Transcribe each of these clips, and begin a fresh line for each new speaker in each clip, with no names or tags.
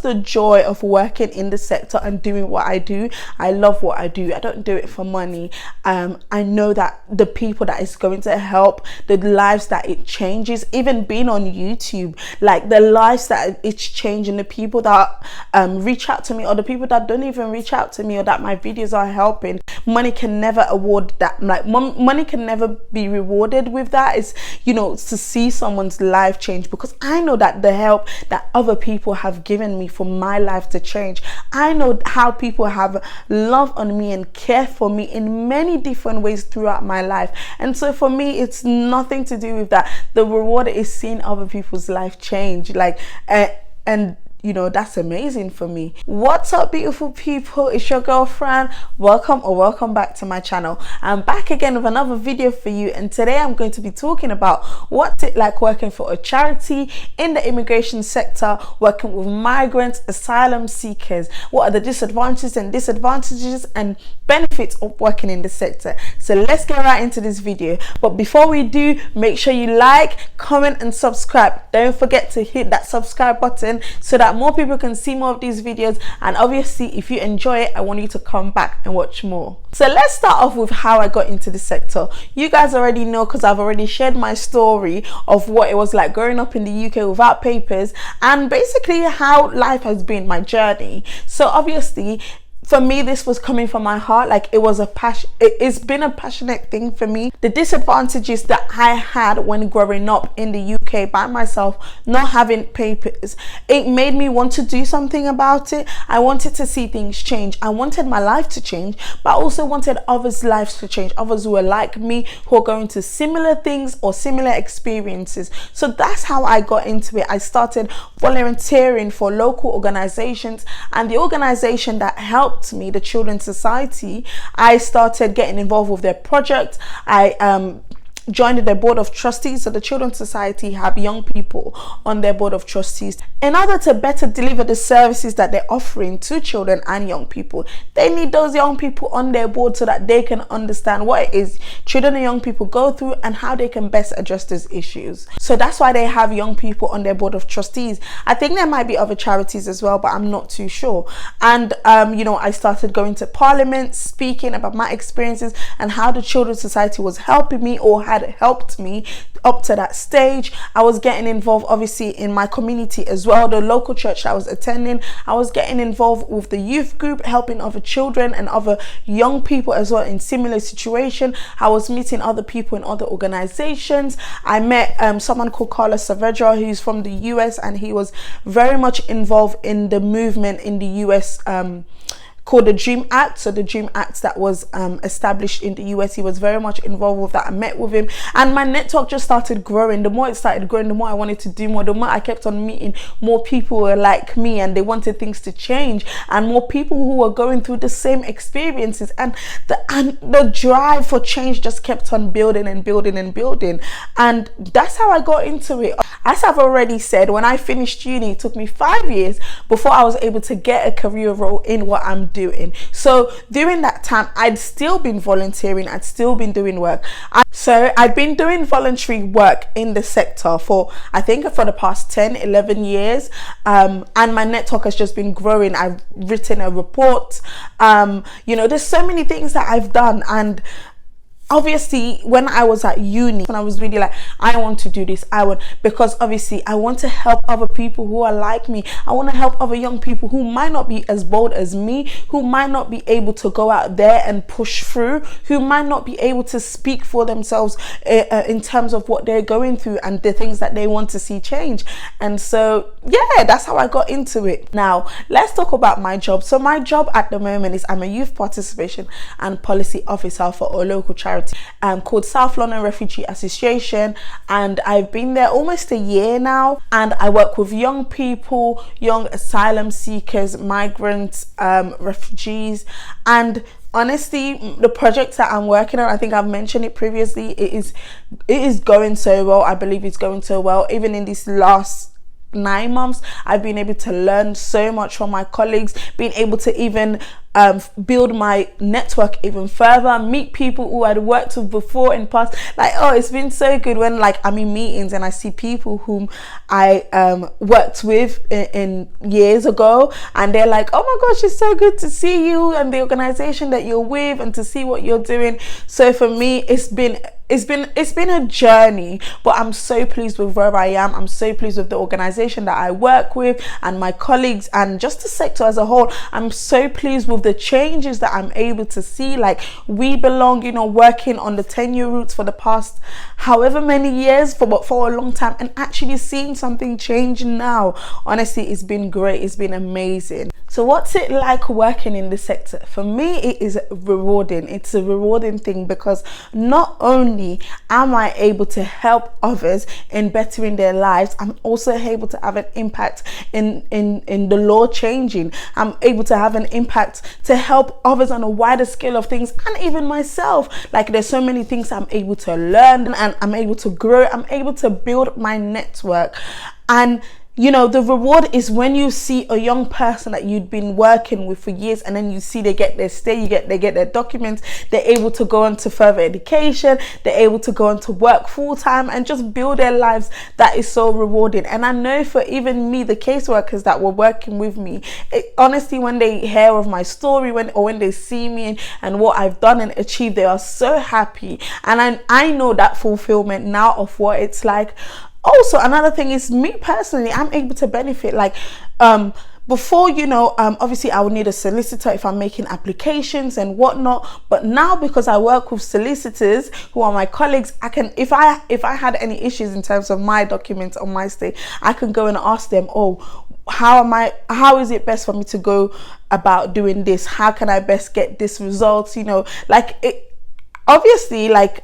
the joy of working in the sector and doing what I do. I love what I do. I don't do it for money. I know that the people that it's going to help, the lives that it changes, even being on YouTube, like the lives that it's changing, the people that reach out to me, or the people that don't even reach out to me, or that my videos are helping. Money can never award that. Like money can never be rewarded with that. It's, you know, to see someone's life change, because I know that the help that other people have given me for my life to change. I know how people have love on me and care for me in many different ways throughout my life. And so for me, it's nothing to do with that. The reward is seeing other people's life change, like and you know, that's amazing for me. What's up, beautiful people? It's your girl Fran. Welcome back to my channel. I'm back again with another video for you, and today I'm going to be talking about what's it like working for a charity in the immigration sector, working with migrants, asylum seekers. What are the disadvantages and benefits of working in the sector? So let's get right into this video. But before we do, make sure you like, comment and subscribe. Don't forget to hit that subscribe button so that more people can see more of these videos. And obviously, if you enjoy it, I want you to come back and watch more. So let's start off with how I got into the sector. You guys already know, because I've already shared my story of what it was like growing up in the UK without papers, and basically how life has been, my journey. So obviously, for me, this was coming from my heart. Like, it was a passion. It's been a passionate thing for me. The disadvantages that I had when growing up in the UK by myself, not having papers, it made me want to do something about it. I wanted to see things change. I wanted my life to change, but I also wanted others' lives to change. Others who are like me, who are going to similar things or similar experiences. So that's how I got into it. I started volunteering for local organizations, and the organization that helped me, the Children's Society, I started getting involved with their project. I joined their board of trustees. So the Children's Society have young people on their board of trustees. In order to better deliver the services that they're offering to children and young people, they need those young people on their board so that they can understand what it is children and young people go through and how they can best address those issues. So that's why they have young people on their board of trustees. I think there might be other charities as well, but I'm not too sure. And you know, I started going to Parliament, speaking about my experiences and how the Children's Society was helping me, or had helped me up to that stage. I was getting involved obviously in my community as well, the local church I was attending. I was getting involved with the youth group, helping other children and other young people as well in similar situation. I was meeting other people in other organizations. I met someone called Carlos Saavedra, who's from the US, and he was very much involved in the movement in the US called the Dream Act. So the Dream Act that was established in the US, he was very much involved with that. I met with him, and my network just started growing. The more it started growing, the more I wanted to do more. The more I kept on meeting more people who were like me, and they wanted things to change, and more people who were going through the same experiences, and the drive for change just kept on building and building and building. And that's how I got into it. As I've already said, when I finished uni, it took me 5 years before I was able to get a career role in what I'm doing. So during that time, I'd still been volunteering, I'd still been doing work. So I'd been doing voluntary work in the sector for, I think, for the past 10-11 years, and my network has just been growing. I've written a report, you know, there's so many things that I've done. And obviously, when I was at uni, when I was really like, I want to do this, because obviously I want to help other people who are like me. I want to help other young people who might not be as bold as me, who might not be able to go out there and push through, who might not be able to speak for themselves in terms of what they're going through and the things that they want to see change. And so, yeah, that's how I got into it. Now, let's talk about my job. So my job at the moment is I'm a youth participation and policy officer for a local charity called South London Refugee Association, and I've been there almost a year now, and I work with young people, young asylum seekers, migrants, refugees. And honestly, the projects that I'm working on, I think I've mentioned it previously, it is going so well. I believe it's going so well. Even in this last 9 months, I've been able to learn so much from my colleagues, being able to even build my network even further, meet people who I'd worked with before in past. Like, oh, it's been so good when like I'm in meetings and I see people whom I worked with in years ago, and they're like, oh my gosh, it's so good to see you and the organization that you're with and to see what you're doing. So for me, it's been a journey, but I'm so pleased with where I am. I'm so pleased with the organization that I work with and my colleagues and just the sector as a whole. I'm so pleased with the changes that I'm able to see. Like, we belong, working on the 10-year routes for the past however many years, for a long time, and actually seeing something change now. Honestly, it's been great. It's been amazing. So what's it like working in this sector? For me, it is rewarding. It's a rewarding thing because not only am I able to help others in bettering their lives, I'm also able to have an impact in the law changing. I'm able to have an impact to help others on a wider scale of things, and even myself. Like, there's so many things I'm able to learn, and I'm able to grow. I'm able to build my network. And the reward is when you see a young person that you'd been working with for years, and then you see they get their stay, they get their documents, they're able to go on to further education, they're able to go on to work full-time and just build their lives. That is so rewarding. And I know for even me, the caseworkers that were working with me, honestly, when they hear of my story, when they see me and what I've done and achieved, they are so happy. And I know that fulfillment now of what it's like. Also, another thing is, me personally, I'm able to benefit. Like, before, obviously I would need a solicitor if I'm making applications and whatnot, but now, because I work with solicitors who are my colleagues, I can, if I had any issues in terms of my documents on my stay, I can go and ask them, oh, how is it best for me to go about doing this? How can I best get this result? Like, it obviously, like,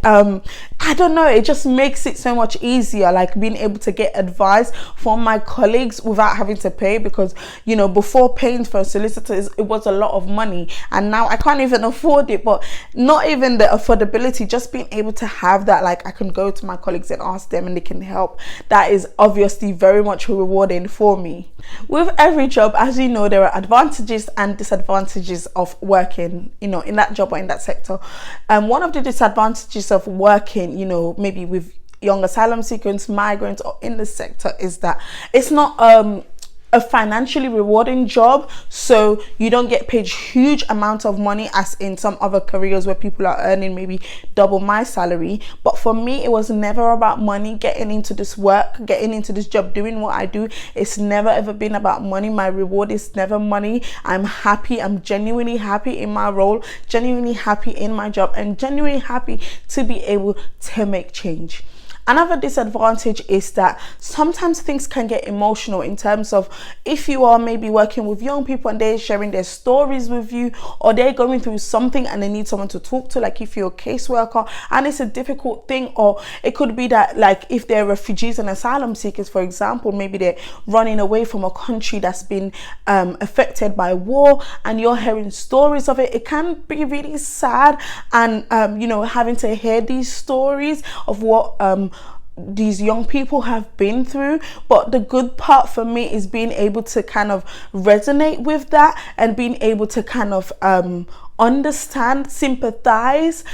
I don't know, it just makes it so much easier, like being able to get advice from my colleagues without having to pay. Because before, paying for a solicitor, it was a lot of money, and now I can't even afford it. But not even the affordability, just being able to have that, like, I can go to my colleagues and ask them and they can help. That is obviously very much rewarding for me. With every job, as you know, there are advantages and disadvantages of working in that job or in that sector. One of the disadvantages of working, maybe with young asylum seekers, migrants, or in the sector, is that it's not a financially rewarding job. So you don't get paid huge amounts of money as in some other careers where people are earning maybe double my salary. But for me, it was never about money. Getting into this work, getting into this job, doing what I do, it's never ever been about money. My reward is never money. I'm happy. I'm genuinely happy in my role, genuinely happy in my job, and genuinely happy to be able to make change. Another disadvantage is that sometimes things can get emotional, in terms of if you are maybe working with young people and they're sharing their stories with you, or they're going through something and they need someone to talk to, like if you're a caseworker and it's a difficult thing. Or it could be that, like, if they're refugees and asylum seekers, for example, maybe they're running away from a country that's been affected by war, and you're hearing stories of it. It can be really sad, and having to hear these stories of what these young people have been through. But the good part for me is being able to kind of resonate with that, and being able to kind of understand, sympathize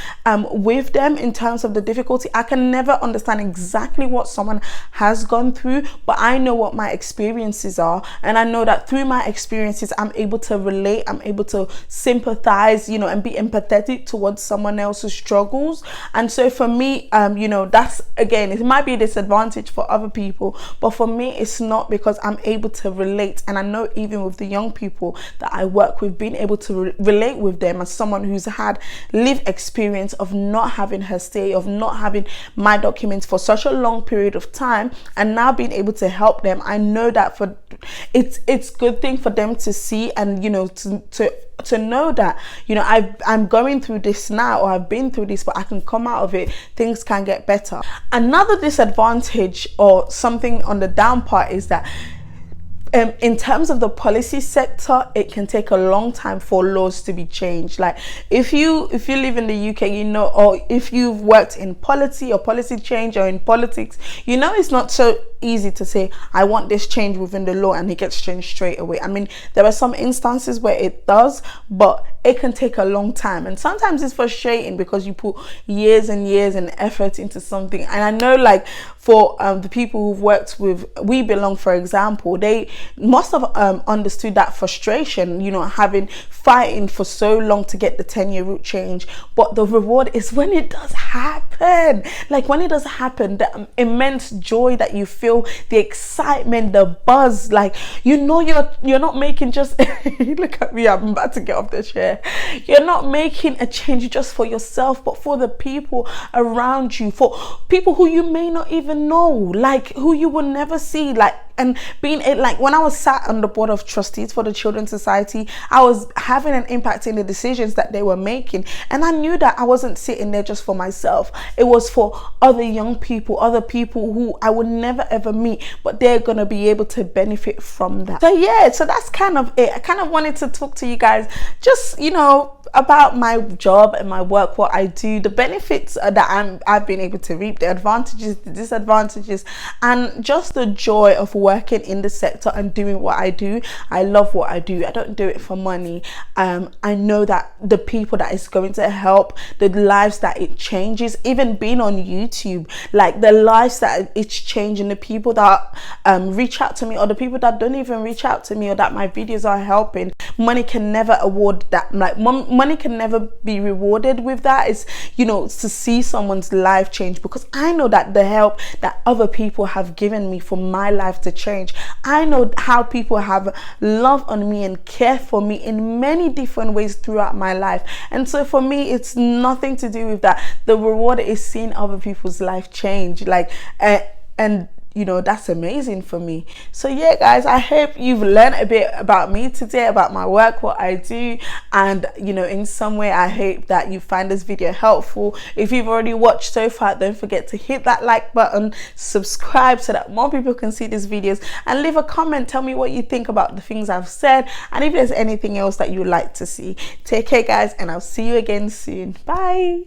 with them in terms of the difficulty. I can never understand exactly what someone has gone through, but I know what my experiences are, and I know that through my experiences I'm able to relate, I'm able to sympathize, and be empathetic towards someone else's struggles. And so for me, that's, again, it might be a disadvantage for other people, but for me it's not, because I'm able to relate. And I know even with the young people that I work with, being able to relate with them as someone who's had lived experience of not having her stay, of not having my documents for such a long period of time, and now being able to help them, I know that it's good thing for them to see, and to know that I'm going through this now, or I've been through this, but I can come out of it. Things can get better. Another disadvantage, or something on the down part, is that in terms of the policy sector, it can take a long time for laws to be changed. Like, if you live in the UK, or if you've worked in policy or policy change or in politics, it's not so easy to say I want this change within the law and it gets changed straight away. I mean, there are some instances where it does, but it can take a long time, and sometimes it's frustrating because you put years and years and effort into something. And I know, like, for the people who've worked with We Belong, for example, they must have understood that frustration, you know, having fighting for so long to get the 10-year route change. But the reward is when it does happen. Like, when it does happen, the immense joy that you feel, the excitement, the buzz, like, you know, you're not making just look at me, I'm about to get off the chair. You're not making a change just for yourself, but for the people around you, for people who you may not even know, like, who you will never see. Like, and being it, like, when I was sat on the board of trustees for the Children's Society, I was having an impact in the decisions that they were making, and I knew that I wasn't sitting there just for myself. It was for other young people, other people who I would never ever meet, but they're gonna be able to benefit from that. So yeah, so that's kind of it. I kind of wanted to talk to you guys, just, you know, about my job and my work, what I do, the benefits that I've been able to reap, the advantages, the disadvantages, and just the joy of working in the sector and doing what I do. I love what I do. I don't do it for money. I know that the people that it's going to help, the lives that it changes, even being on YouTube, like the lives that it's changing, the people that reach out to me, or the people that don't even reach out to me, or that my videos are helping. Money can never award that. Like, money can never be rewarded with that. It's, you know, to see someone's life change, because I know that the help that other people have given me for my life to change. I know how people have love on me and care for me in many different ways throughout my life. And so for me, it's nothing to do with that. The reward is seeing other people's life change, like, and you know, that's amazing for me. So yeah, guys, I hope you've learned a bit about me today, about my work, what I do, and, you know, in some way I hope that you find this video helpful. If you've already watched so far, don't forget to hit that like button, subscribe so that more people can see these videos, and leave a comment. Tell me what you think about the things I've said, and if there's anything else that you'd like to see. Take care, guys, and I'll see you again soon. Bye.